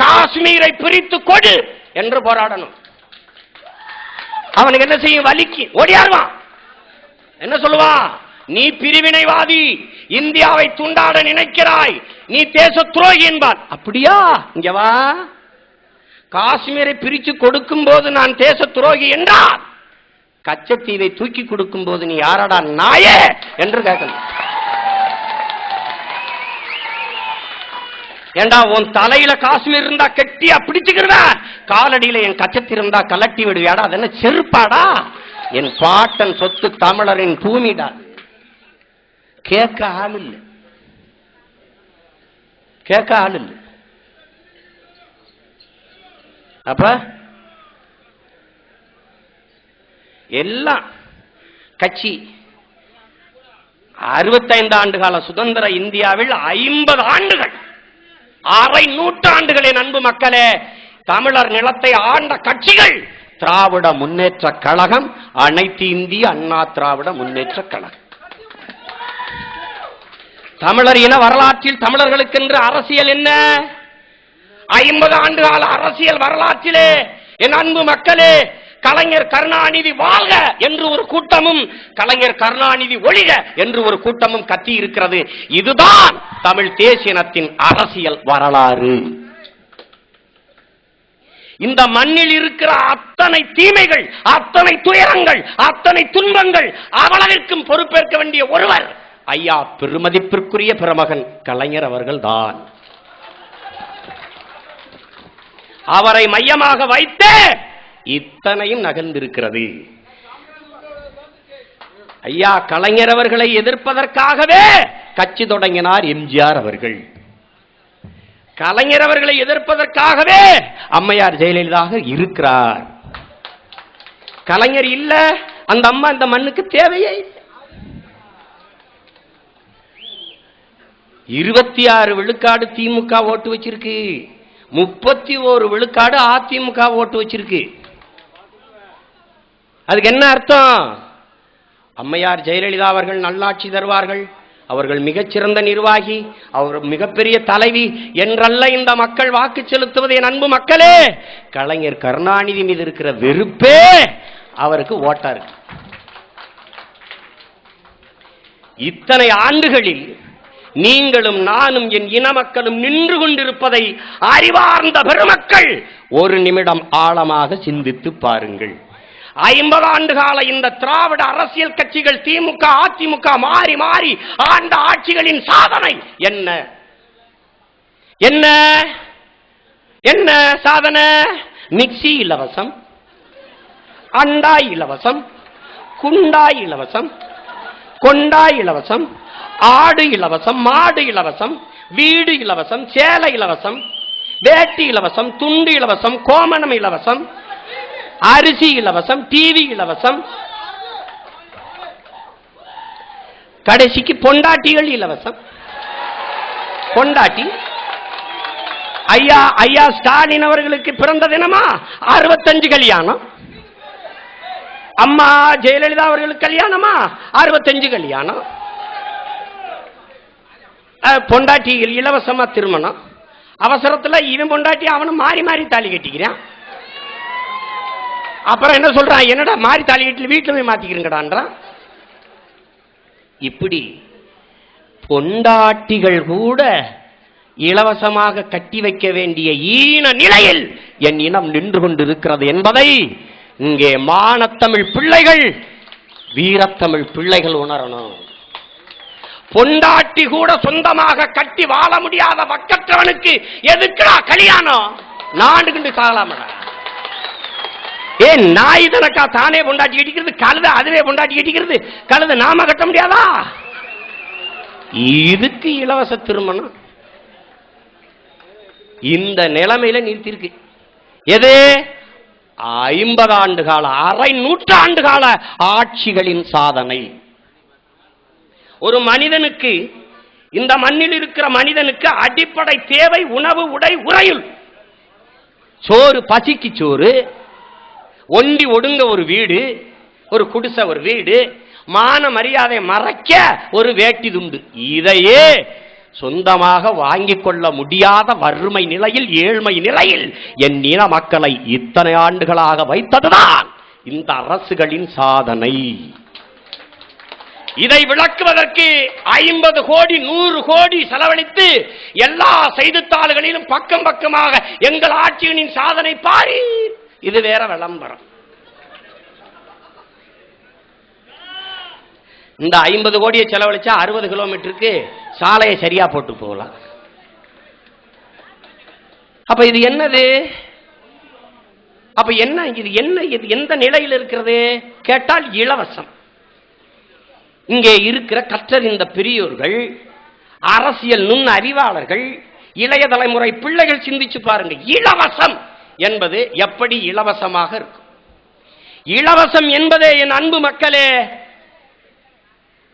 காஷ்மீரை பிரித்து கொடு என்று போராடணும். அவனுக்கு என்ன செய்யும்? வலிக்கு ஓடியாருவான். என்ன சொல்லுவான்? நீ பிரிவினைவாதி, இந்தியாவை துண்டாட நினைக்கிறாய், நீ தேச துரோகி என்பான். அப்படியா? இங்க வா. காஷ்மீரை பிரிச்சு கொடுக்கும் போது நான் தேச துரோகி என்றால், கச்சத்தீவை தூக்கி கொடுக்கும் போது நீ யாரடா நாயே என்று கேட்கணும். ஏண்டா உன் தலையில காஷ்மீர் இருந்தா கெட்டியா பிடிச்சுக்கிறத, காலடியில என் கச்சத்தீ இருந்தா கலட்டி விடுவியாடா? அது என்ன செருப்பாடா? என் பாட்டன் சொத்து தமிழரின் பூமிடா. கேட்க ஆள் இல்லை, கேட்க ஆள் இல்லை. அப்ப எல்லாம் கட்சி 65 ஆண்டு கால சுதந்திர இந்தியாவில் 50 ஆண்டுகள், அரை நூற்றாண்டுகளின் அன்பு மக்களே, தமிழர் நிலத்தை ஆண்ட கட்சிகள் திராவிட முன்னேற்ற கழகம், அனைத்து இந்திய அண்ணா திராவிட முன்னேற்ற கழகம். தமிழர் இன வரலாற்றில் தமிழர்களுக்கென்று அரசியல் என்ன? 50 ஆண்டு கால அரசியல் வரலாற்றிலே என் அன்பு மக்களே, கலைஞர் கருணாநிதி வாழ்க என்று ஒரு கூட்டமும், கலைஞர் கருணாநிதி ஒழிக என்று ஒரு கூட்டமும் கத்தி இருக்கிறது. இதுதான் தமிழ் தேசியனத்தின் அரசியல் வரலாறு. இந்த மண்ணில் இருக்கிற அத்தனை தீமைகள், அத்தனை துயரங்கள், அத்தனை துன்பங்கள் அவ்வளவிற்கும் பொறுப்பேற்க வேண்டிய ஒருவர் ஐயா பெருமதிப்பிற்குரிய பெருமகன் கலைஞர் அவர்கள் தான். அவரை மையமாக வைத்தே இத்தனையும் நகர்ந்திருக்கிறது. ஐயா கலைஞர் அவர்களை எதிர்ப்பதற்காகவே கட்சி தொடங்கினார் எம்ஜிஆர் அவர்கள். கலைஞர் அவர்களை எதிர்ப்பதற்காகவே அம்மையார் ஜெயலலிதா இருக்கிறார். கலைஞர் இல்ல, அந்த அம்மா இந்த மண்ணுக்கு தேவையே. 26 விழுக்காடு திமுக ஓட்டு வச்சிருக்கு, 31 விழுக்காடு அதிமுக ஓட்டு வச்சிருக்கு. அதுக்கு என்ன அர்த்தம்? அம்மையார் ஜெயலலிதா அவர்கள் நல்லாட்சி தருவார்கள், அவர்கள் மிகச்சிறந்த நிர்வாகி, அவர் மிகப்பெரிய தலைவி என்றல்ல இந்த மக்கள் வாக்கு செலுத்துவது. என் அன்பு மக்களே, கலைஞர் கருணாநிதி மீது இருக்கிற வெறுப்பே அவருக்கு ஓட்டா இருக்கு. இத்தனை ஆண்டுகளில் நீங்களும் நானும் என் இன மக்களும் நின்று கொண்டிருப்பதை அறிவார்ந்த பெருமக்கள் ஒரு நிமிடம் ஆழமாக சிந்தித்து பாருங்கள். 50 ஆண்டு கால இந்த திராவிட அரசியல் கட்சிகள் திமுக அதிமுக மாறி மாறி ஆண்ட ஆட்சிகளின் சாதனை என்ன? என்ன என்ன சாதனை? மிக்சி இலவசம், அண்டாய் இலவசம், குண்டாய் இலவசம், கொண்டாய் இலவசம், ஆடு இலவசம், மாடு இலவசம், வீடு இலவசம், சேலை இலவசம், வேட்டி இலவசம், துண்டு இலவசம், கோமணம் இலவசம், அரிசி இலவசம், டிவி இலவசம், கடைசிக்கு பொண்டாட்டிகள் இலவசம். பொண்டாட்டி ஐயா ஐயா ஸ்டாலின் அவர்களுக்கு பிறந்த தினமா 65 கல்யாணம். அம்மா ஜெயலலிதா அவர்களுக்கு கல்யாணமா 65 கல்யாணம். பொண்டாட்டிகள் இலவசமா திருமணம். அவசரத்துல இவன் பொண்டாட்டி அவனும் மாறி மாறி தாலி கட்டிக்கிறான். அப்புறம் என்ன சொல்றான்? என்னடா மாறி தாலி கட்டி வீட்டுல போய் மாத்திக்கிறீங்கடான்றான். இப்படி பொண்டாட்டிகள் கூட இலவசமாக கட்டி வைக்க வேண்டிய ஈன நிலையில் என் இனம் நின்று கொண்டிருக்கிறது என்பதை இங்கே மானத்தமிழ் பிள்ளைகள், வீரத்தமிழ் பிள்ளைகள் உணரணும். பொண்டாட்டி கூட சொந்தமாக கட்டி வாழ முடியாத வக்கற்றவனுக்கு எதுக்குடா கல்யாணம்? நாடுகிண்டு சாகலாம. ஏன் நாய் தனக்கா தானே பொண்டாட்டி கட்டிக்கிறது? கழுத அதுவே பொண்டாட்டி கட்டிக்கிறது. கழுத நாம கட்ட முடியாதா? இதுக்கு இலவச திருமணம். இந்த நிலைமையில நிறுத்திருக்கு. எது? 50 ஆண்டு கால, அரை நூற்றாண்டு கால ஆட்சிகளின் சாதனை. ஒரு மனிதனுக்கு, இந்த மண்ணில் இருக்கிற மனிதனுக்கு அடிப்படை தேவை உணவு, உடை, உறையுள். சோறு, பசிக்கு சோறு, ஒண்டி ஒடுங்க ஒரு வீடு, ஒரு குடிசை ஒரு வீடு, மான மரியாதை மறைக்க ஒரு வேட்டி துண்டு. இதையே சொந்தமாக வாங்கிக் கொள்ள முடியாத வறுமை நிலையில், ஏழ்மை நிலையில் என் இன மக்களை இத்தனை ஆண்டுகளாக வைத்ததுதான் இந்த அரசுகளின் சாதனை. இதை விளக்குவதற்கு 50 கோடி 100 கோடி செலவழித்து எல்லா செய்தித்தாள்களிலும் பக்கம் பக்கமாக எங்கள் ஆட்சியின் சாதனை பாரி. இது வேற விளம்பரம். இந்த 50 கோடியை செலவழிச்சா 60 கிலோமீட்டருக்கு சாலையை சரியா போட்டு போகலாம். அப்ப இது என்னது? அப்ப என்ன இது? என்ன இது? எந்த நிலையில் இருக்கிறது கேட்டால் இலவசம். இங்கே இருக்கிற கற்றறிந்த பெரியோர்கள், அரசியல் நுண் அறிவாளர்கள், இளைய தலைமுறை பிள்ளைகள் சிந்திச்சு பாருங்க. இலவசம் என்பது எப்படி இலவசமாக இருக்கும்? இலவசம் என்பதே என் அன்பு மக்களே,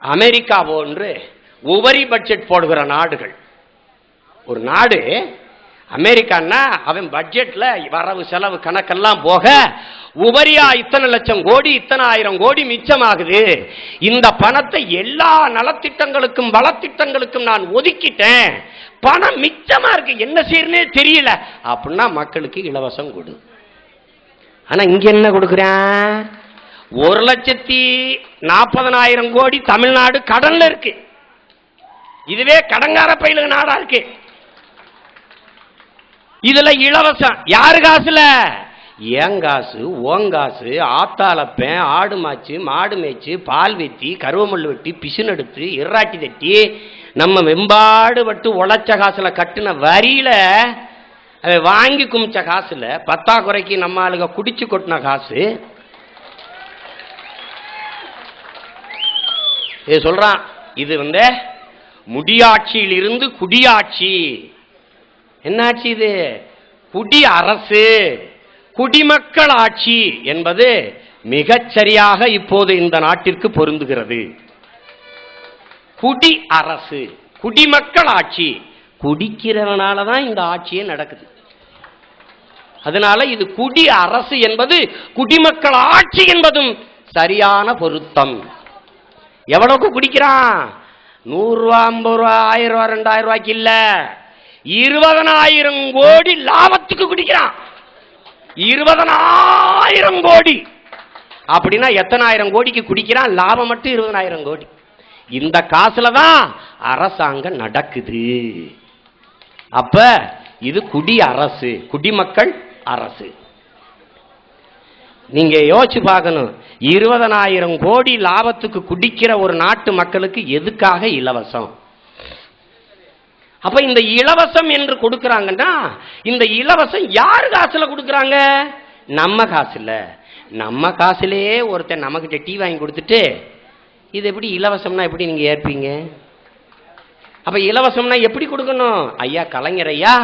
அமெரிக்கா போன்று உபரி பட்ஜெட் போடுகிற நாடுகள். ஒரு நாடு அமெரிக்கான்னா அவன் பட்ஜெட்ல வரவு செலவு கணக்கெல்லாம் போக உபரியா இத்தனை லட்சம் கோடி, இத்தனை ஆயிரம் கோடி மிச்சமாகுது. இந்த பணத்தை எல்லா நலத்திட்டங்களுக்கும் வளத்திட்டங்களுக்கும் நான் ஒதுக்கிட்டேன், பணம் மிச்சமா இருக்கு, என்ன செய்யறனே தெரியல அப்படின்னா மக்களுக்கு இலவசம் கொடு. ஆனா இங்க என்ன கொடுக்குறேன்? 1,40,000 கோடி தமிழ்நாடு கடன்ல இருக்கு. இதுவே கடங்கார பயில நாடா இருக்கு. இதுல இலவசம் யாரு காசுல? ஏன் காசு, ஓங் காசு, ஆத்தாளப்பேன், ஆடு மாச்சு, மாடு மேய்ச்சு, பால் வெட்டி, கருவமுள் வெட்டி, பிசுன் எடுத்து, இறாட்டி தட்டி, நம்ம வெம்பாடு பட்டு உழைச்ச காசுல கட்டுன வரியில வாங்கி குமிச்ச காசுல பத்தாக்குறைக்கு நம்ம ஆளுங்க குடிச்சு கொட்டின காசு. இது சொல்றான். இது முடியாட்சியில் இருந்து குடியாட்சி. என்ன ஆட்சி இது? குடி அரசு, குடிமக்கள் ஆட்சி என்பது மிகச்சரியாக இப்போது இந்த நாட்டிற்கு பொருந்துகிறது. குடி அரசு, குடிமக்கள் ஆட்சி. குடிக்கிறவனால தான் இந்த ஆட்சியே நடக்குது. அதனால இது குடி அரசு என்பது குடிமக்கள் ஆட்சி என்பதும் சரியான பொருத்தம். எவ்வளவுக்கு குடிக்கிறான்? 100 ரூபா, 50 ரூபா, 1000 ரூபா, 2000 ரூபாய்க்கு இல்ல, 20,000 கோடி லாபத்துக்கு குடிக்கிறான். 20,000 கோடி அப்படின்னா எத்தனை ஆயிரம் கோடிக்கு குடிக்கிறான்? லாபம் மட்டும் 20,000 கோடி. இந்த காசுல தான் அரசாங்கம் நடக்குது. அப்ப இது குடி அரசு, குடிமக்கள் அரசு. நீங்க யோசிச்சு பார்க்கணும். 20,000 கோடி லாபத்துக்கு குடிக்கிற ஒரு நாட்டு மக்களுக்கு எதுக்காக இலவசம்? அப்ப இந்த இலவசம் என்று கொடுக்கறாங்கன்னா இந்த இலவசம் யாரு காசுல கொடுக்கறாங்க? நம்ம காசுல. நம்ம காசுலயே ஒருத்தன் நமக்கிட்ட டீ வாங்கி கொடுத்துட்டு இது எப்படி இலவசம்னா எப்படி நீங்க ஏற்பீங்க? அப்ப இலவசம்னா எப்படி கொடுக்கணும்? ஐயா கலைஞர் ஐயா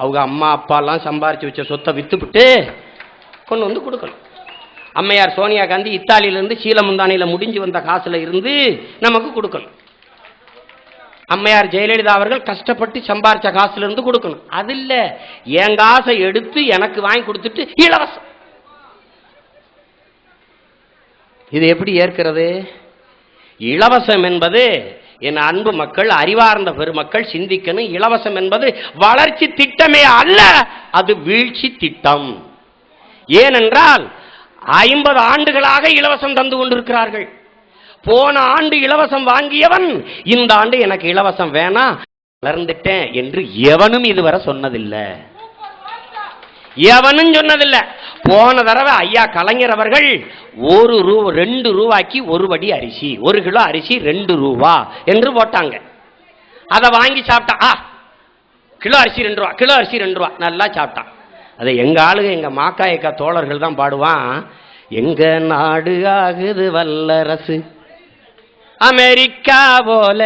அவங்க அம்மா அப்பா எல்லாம் சம்பாரிச்சு வச்ச சொத்தை வித்துவிட்டு கொண்டு வந்து கொடுக்கணும். அம்மையார் சோனியா காந்தி இத்தாலியிலிருந்து சீலமுந்தானியில முடிஞ்சு வந்த காசுல இருந்து நமக்கு கொடுக்கணும். அம்மையார் ஜெயலலிதா அவர்கள் கஷ்டப்பட்டு சம்பாரிச்ச காசுல இருந்து கொடுக்கணும். அது இல்ல, என் காசை எடுத்து எனக்கு வாங்கி கொடுத்துட்டு இலவசம். இது எப்படி ஏற்கிறது? இலவசம் என்பது என் அன்பு மக்கள், அறிவார்ந்த பெருமக்கள் சிந்திக்கணும். இலவசம் என்பது வளர்ச்சி திட்டமே அல்ல, அது வீழ்ச்சி திட்டம். ஏனென்றால் 50 ஆண்டுகளாக இலவசம் தந்து கொண்டிருக்கிறார்கள். போன ஆண்டு இலவசம் வாங்கியவன் இந்த ஆண்டு எனக்கு இலவசம் வேணாம் வளர்ந்துட்டேன் என்று எவனும் இதுவரை சொன்னதில்லை. எவனும் சொன்னதில்லை. போன தடவை ஐயா கலைஞர் அவர்கள் 2 ரூபாய்க்கு 1 படி அரிசி, 1 கிலோ அரிசி 2 ரூபா என்று போட்டாங்க. அதை வாங்கி சாப்பிட்டா கிலோ அரிசி 2 ரூபா, கிலோ அரிசி 2 ரூபா நல்லா சாப்பிட்டான். அதை எங்க ஆளுங்க, எங்க மாக்காயக்கா தோழர்கள் தான் பாடுவான். எங்க நாடு ஆகுது வல்லரசு அமெரிக்கா போல,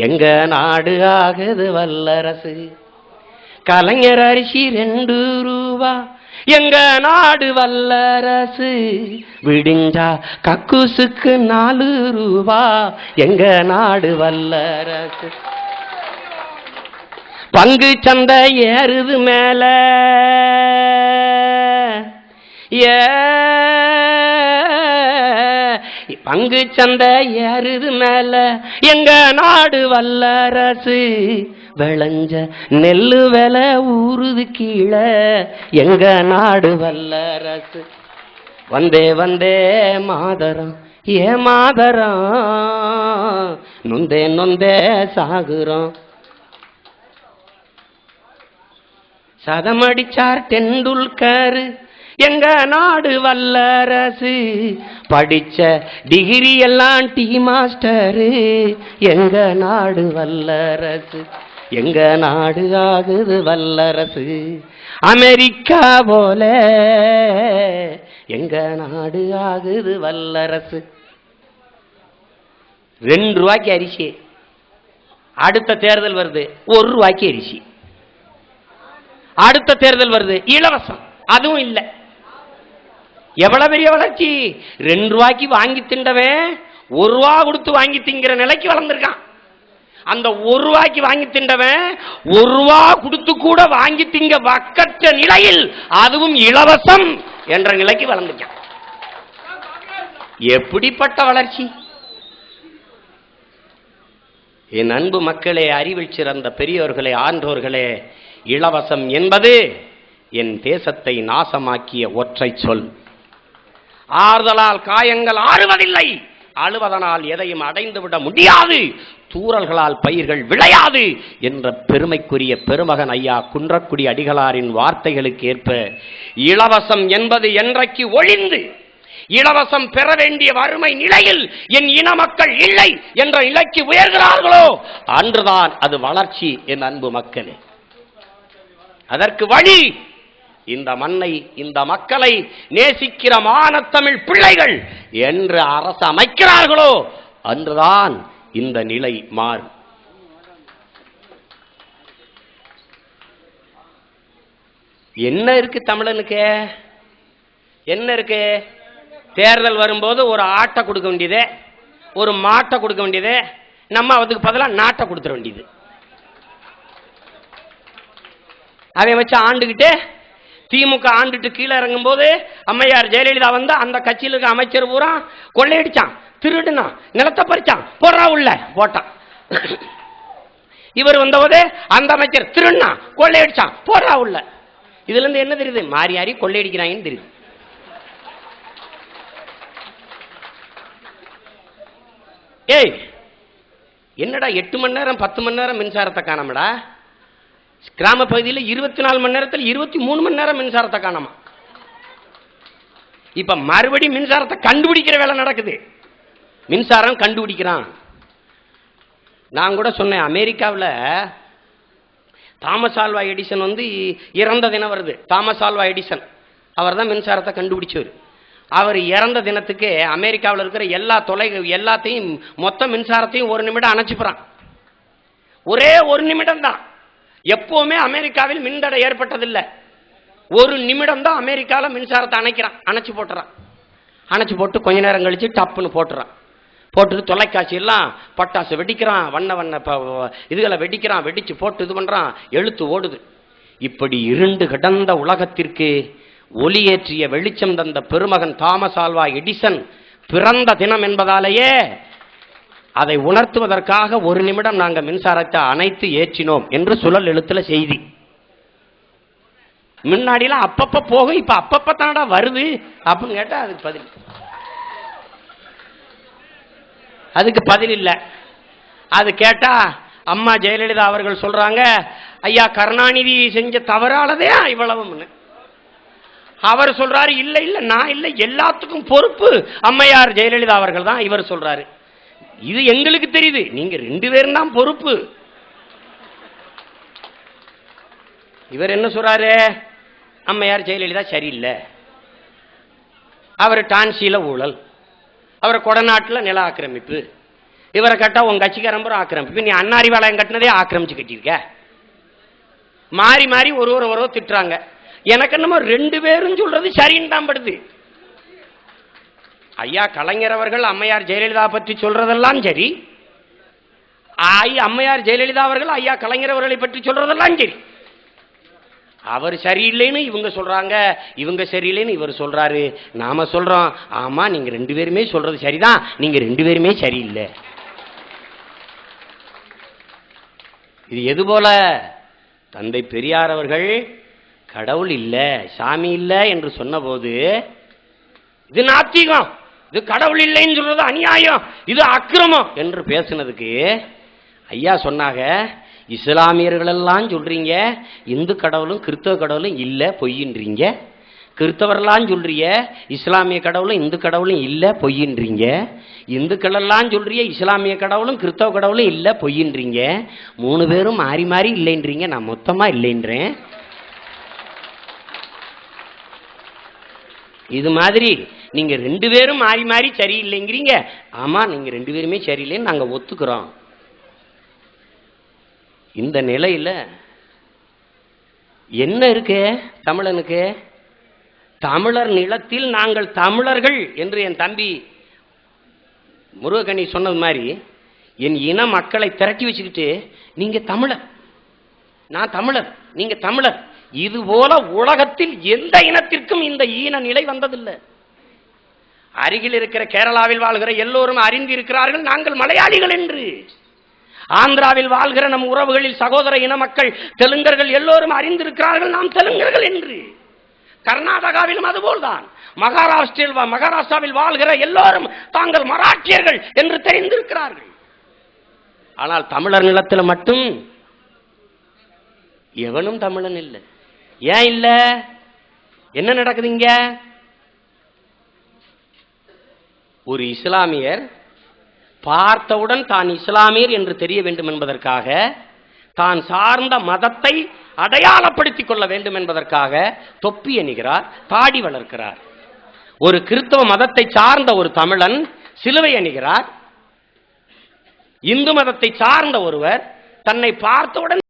எங்க நாடு ஆகுது வல்லரசு. கலைஞர் அரிசி 2 ரூபா, எங்க நாடு வல்லரசு. விடிஞ்சா கக்கூசுக்கு 4 ரூபா, எங்க நாடு வல்லரசு. பங்கு சந்தை ஏறுது மேல, பங்கு சந்தை ஏறுது மேல எங்க நாடு வல்லரசு, விளைஞ்ச நெல்லு விலை ஊறுது கீழே எங்க நாடு வல்லரசு. வந்தே வந்தே மாதரம் ஏ மாதரம், நொந்தே நொந்தே சாகுறோம். சதமடிச்சார் டெண்டுல்கர் எங்க நாடு வல்லரசு, படிச்ச டிகிரி எல்லாம் டீ மாஸ்டரு எங்க நாடு வல்லரசு. எங்க நாடு ஆகுது வல்லரசு அமெரிக்கா போல, எங்க நாடு ஆகுது வல்லரசு. 2 ரூபாய்க்கு அரிசி, அடுத்த தேர்தல் வருது 1 ரூபாய்க்கு அரிசி. அடுத்த தேர்தல் வருது இலவசம், அதுவும் இல்லை. எவ்வளவு பெரிய வளர்ச்சி! 2 ரூபாய்க்கு வாங்கி தின்றவன் 1 ரூபா கொடுத்து வாங்கி திங்கிற நிலைக்கு வளர்ந்திருக்கான். அந்த 1 ரூபாய்க்கு வாங்கி தின்றவன் 1 ரூபா கொடுத்து கூட வாங்கி திங்க வக்கற்ற நிலையில் அதுவும் இலவசம் என்ற நிலைக்கு வளர்ந்திருக்கான். எப்படிப்பட்ட வளர்ச்சி! என் அன்பு மக்களே, அறிவில் சிறந்த பெரியோர்களே, ஆன்றோர்களே, இலவசம் என்பது என் தேசத்தை நாசமாக்கிய ஒற்றை சொல். ஆறுதலால் காயங்கள் ஆறுவதில்லை, அழுவதனால் எதையும் அடைந்துவிட முடியாது, தூறல்களால் பயிர்கள் விளையாது என்ற பெருமைக்குரிய பெருமகன் ஐயா குன்றக்குடி அடிகளாரின் வார்த்தைகளுக்கு ஏற்ப இலவசம் என்பது என்றைக்கு ஒழிந்து இலவசம் பெற வேண்டிய வறுமை நிலையில் என் இன மக்கள் இல்லை என்ற நிலைக்கு உயர்கிறார்களோ அன்றுதான் அது வளர்ச்சி. என் அன்பு மக்களே, அதற்கு வழி இந்த மண்ணை, இந்த மக்களை நேசிக்கிற மானத்தமிழ் பிள்ளைகள் என்று அரசு அமைக்கிறார்களோ அன்றுதான் இந்த நிலை மாறும். என்ன இருக்கு தமிழனுக்கு? என்ன இருக்கு? தேர்தல் வரும்போது ஒரு ஆட்டை கொடுக்க வேண்டியது, ஒரு மாட்டை கொடுக்க வேண்டியது, நம்ம அதுக்கு பதிலாக நாட்டை கொடுத்துட வேண்டியது. அதை வச்சு ஆண்டுகிட்டு திமுக ஆண்டுட்டு கீழே இறங்கும் போது அம்மையார் ஜெயலலிதா வந்து அந்த கட்சியில் இருக்க அமைச்சர் பூரா கொள்ளையடிச்சான், திருடுனான், நிலத்தை பறிச்சான், போடுறா உள்ள போட்டான். இவர் வந்தபோது அந்த அமைச்சர் திருடுனா, கொள்ளையடிச்சான், போடுறா உள்ள. இதுல இருந்து என்ன தெரியுது? மாறி யாரி கொள்ளையடிக்கிறாங்கன்னு தெரியுது. ஏய், என்னடா 8 மணி நேரம் 10 மணி நேரம் மின்சாரத்தை காணாமடா? கிராம பகுதியில் 24 மணி நேரத்தில் 23 மணி நேரம் மின்சாரத்தை காணாம. இப்ப மறுபடியும் மின்சாரத்தை கண்டுபிடிக்கிற வேலை நடக்குது. மின்சாரம் கண்டுபிடிக்கிறான். நான் கூட சொன்னேன், அமெரிக்காவில் தாமஸ் ஆல்வா எடிசன் வந்து இறந்த தினம் வருது. தாமஸ் ஆல்வா எடிசன் அவர் தான் மின்சாரத்தை கண்டுபிடிச்சவர். அவர் இறந்த தினத்துக்கு அமெரிக்காவில் இருக்கிற எல்லாத்தையும் மொத்த மின்சாரத்தையும் 1 நிமிடம் அணைச்சுப்புறான். ஒரே 1 நிமிடம் தான். எப்பவுமே அமெரிக்காவில் மின்தடை ஏற்பட்டதில்லை. 1 நிமிடம் தான் அமெரிக்காவில் மின்சாரத்தை அணைச்சு போட்டுறான். அணைச்சு போட்டு கொஞ்ச நேரம் கழிச்சு டப்புன்னு போட்டுறான். போட்டு தொலைக்காட்சி எல்லாம் பட்டாசு வெடிக்கிறான், வண்ண வண்ண இதுகளை வெடிக்கிறான், வெடிச்சு போட்டு இது பண்றான், எழுத்து ஓடுது. இப்படி இருண்டு கிடந்த உலகத்திற்கு ஒளியேற்றிய வெளிச்சம் தந்த பெருமகன் தாமஸ் ஆல்வா எடிசன் பிறந்த தினம் என்பதாலேயே அதை உணர்த்துவதற்காக 1 நிமிடம் நாங்கள் மின்சாரத்தை அணைத்து ஏற்றினோம் என்று சுழல் எழுத்துல செய்தி. முன்னாடிலாம் அப்பப்ப போகும், இப்ப அப்பப்ப தானடா வருது அப்படின்னு கேட்டா அதுக்கு பதில் இல்லை. அது கேட்டா அம்மா ஜெயலலிதா அவர்கள் சொல்றாங்க, ஐயா கருணாநிதி செஞ்ச தவறாலதே இவ்வளவு. அவர் சொல்றாரு, இல்ல இல்ல நான் இல்ல, எல்லாத்துக்கும் பொறுப்பு அம்மையார் ஜெயலலிதா அவர்கள் தான். இவர் சொல்றாரு, இது எங்களுக்கு தெரியுது, நீங்க 2 பேரும் தான் பொறுப்பு. இவர் என்ன சொல்றாரு? அம்மையார் ஜெயலலிதா சரியில்லை, அவர் டான்சியில ஊழல், அவர் கொடநாட்டில் நில ஆக்கிரமிப்பு, இவரை கட்டா உங்க கட்சிக்காரம்புற ஆக்கிரமிப்பு, நீ அண்ணாரிவாளையம் கட்டினதே ஆக்கிரமிச்சு கட்டியிருக்க. மாறி மாறி ஒருவர் திட்டுறாங்க. எனக்கு என்னமோ 2 பேரும் சொல்றது சரின்னு தான் படுது. ஐயா கலைஞர் அவர்கள் அம்மையார் ஜெயலலிதா பற்றி சொல்றதெல்லாம் சரி, அம்மையார் ஜெயலலிதா அவர்கள் ஐயா கலைஞர் அவர்களை பற்றி சொல்றதெல்லாம் சரி. அவர் சரியில்லைன்னு இவங்க சொல்றாங்க, இவங்க சரியில்லைன்னு இவர் சொல்றாரு. நாம சொல்றோம், ஆமா நீங்க 2 பேருமே சொல்றது சரிதான், நீங்க 2 பேருமே சரியில்லை. இது எது போல? தந்தை பெரியார் அவர்கள் கடவுள் இல்ல, சாமி இல்ல என்று சொன்ன போது இது நாத்திகம், இது கடவுள் இல்லைன்னு சொல்றது அநியாயம், இது அக்கிரமம் என்று பேசினதுக்கு ஐயா சொன்னாங்க, இஸ்லாமியர்கள் எல்லாம் சொல்றீங்க இந்து கடவுளும் கிறிஸ்தவ கடவுளும் இல்ல பொய்யின்றீங்க, கிறிஸ்தவரெல்லாம் சொல்றீங்க இஸ்லாமிய கடவுளும் இந்து கடவுளும் இல்ல பொய்யின்றீங்க, இந்துக்கள் எல்லாம் சொல்றீங்க இஸ்லாமிய கடவுளும் கிறிஸ்தவ கடவுளும் இல்ல பொய்யின்றீங்க, 3 பேரும் மாறி மாறி இல்லைன்றீங்க, நான் மொத்தமா இல்லைன்றேன். இது மாதிரி நீங்க 2 பேரும் மாறி மாறி சரியில்லைங்கிறீங்க, ஆமா நீங்க 2 பேருமே சரியில்லைன்னு நாங்க ஒத்துக்கிறோம். இந்த நிலையில என்ன இருக்கு தமிழனுக்கு? தமிழர் நிலத்தில் நாங்கள் தமிழர்கள் என்று என் தம்பி முருகக்கண்ணி சொன்னது மாதிரி என் இன மக்களை திரட்டி வச்சுக்கிட்டு நீங்க தமிழர், நான் தமிழர், நீங்க தமிழர், இது போல உலகத்தில் எந்த இனத்திற்கும் இந்த ஈன நிலை வந்ததில்லை. அருகில் இருக்கிற கேரளாவில் வாழ்கிற எல்லோரும் அறிந்திருக்கிறார்கள் நாங்கள் மலையாளிகள் என்று. ஆந்திராவில் வாழ்கிற நம் உறவுகளில் சகோதர இன மக்கள் தெலுங்கர்கள் எல்லோரும் அறிந்திருக்கிறார்கள் நாம் தெலுங்கர்கள் என்று. கர்நாடகாவிலும் அதுபோல்தான். மகாராஷ்டிராவில் வாழ்கிற எல்லோரும் தாங்கள் மராட்டியர்கள் என்று தெரிந்திருக்கிறார்கள். ஆனால் தமிழர் நிலத்தில் மட்டும் எவனும் தமிழன் இல்லை. ஏன் இல்ல? என்ன நடக்குதுங்க? ஒரு இஸ்லாமியர் பார்த்தவுடன் தான் இஸ்லாமியர் என்று தெரிய வேண்டும் என்பதற்காக, தான் சார்ந்த மதத்தை அடையாளப்படுத்திக் கொள்ள வேண்டும் என்பதற்காக தொப்பி அணிகிறார், தாடி வளர்க்கிறார். ஒரு கிறிஸ்தவ மதத்தை சார்ந்த ஒரு தமிழன் சிலுவை அணிகிறார். இந்து மதத்தை சார்ந்த ஒருவர் தன்னை பார்த்தவுடன்